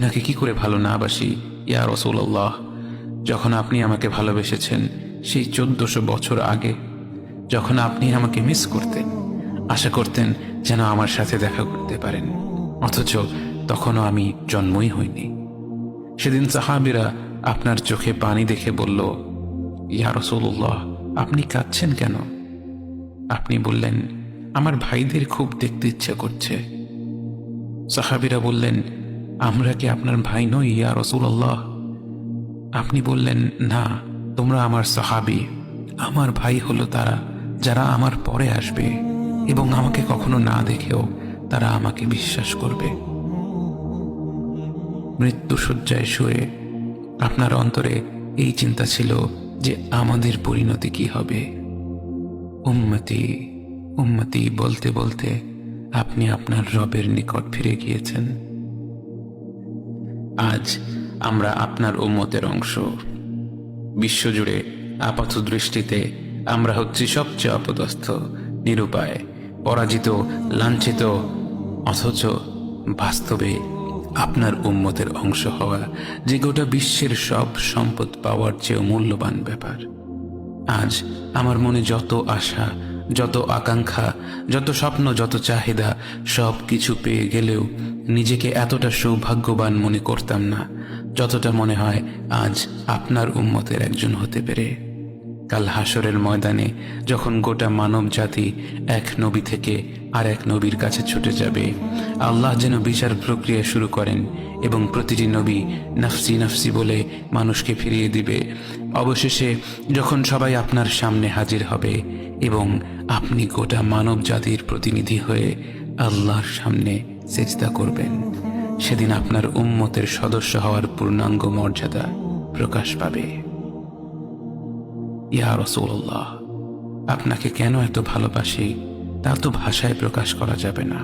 আপনাকে কি করে ভালো না বাসি ইয়া রাসূলুল্লাহ। যখন আপনি আমাকে ভালোবেসেছেন সেই 1400 বছর আগে, যখন আপনি আমাকে মিস করতেন, আশা করতেন যেন আমার সাথে দেখা করতে পারেন, অথচ তখনও আমি জন্মই হইনি। সেদিন সাহাবীরা আপনার চোখে পানি দেখে বলল, ইয়া রাসূলুল্লাহ, আপনি কাঁদছেন কেন? আপনি বললেন, আমার ভাইদের খুব দেখতে ইচ্ছা করছে। সাহাবীরা বললেন, আমরা কি আপনার ভাই নই ইয়া রাসূলুল্লাহ? আপনি বললেন, না, তোমরা আমার সাহাবী। আমার ভাই হলো তারা যারা আমার পরে আসবে এবং আমাকে কখনো না দেখেও তারা আমাকে বিশ্বাস করবে। মৃত্যুশয্যায় শুয়ে আপনার অন্তরে এই চিন্তা ছিল যে আমাদের পরিণতি কি হবে। উম্মতি উম্মতি বলতে বলতে আপনি আপনার রবের নিকট ফিরে গিয়েছেন। আজ আমরা আপনার উম্মতের অংশ। বিশ্বজুড়ে আপাত দৃষ্টিতে আমরা হচ্ছি সবচেয়ে অপদস্থ, নিরুপায়, পরাজিত, লাঞ্ছিত, অথচ বাস্তবে আপনার উম্মতের অংশ হওয়া যে গোটা বিশ্বের সব সম্পদ পাওয়ার চেয়েও মূল্যবান ব্যাপার। আজ আমার মনে যত আশা, যত আকাঙ্ক্ষা, যত স্বপ্ন, যত চাহিদা, সব কিছু পেয়ে গেলেও নিজেকে এতটা সৌভাগ্যবান মনে করতাম না যতটা মনে হয় আজ আপনার উম্মতের একজন হতে পেরে। কাল হাসরের ময়দানে যখন গোটা মানব জাতি এক নবী থেকে আর এক নবীর কাছে ছুটে যাবে, আল্লাহ যেন বিচার প্রক্রিয়া শুরু করেন এবং প্রতিটি নবী নফসি নফসি বলে মানুষকে ফিরিয়ে দিবে। অবশেষে যখন সবাই আপনার সামনে হাজির হবে এবং আপনি গোটা মানব জাতির প্রতিনিধি হয়ে আল্লাহর সামনে সিজদা করবেন, সেদিন আপনার উম্মতের সদস্য হওয়ার পূর্ণাঙ্গ মর্যাদা প্রকাশ পাবে। ইয়া রাসূলুল্লাহ, আপনাকে কেন এত ভালোবাসি তা তো ভাষায় প্রকাশ করা যাবে না।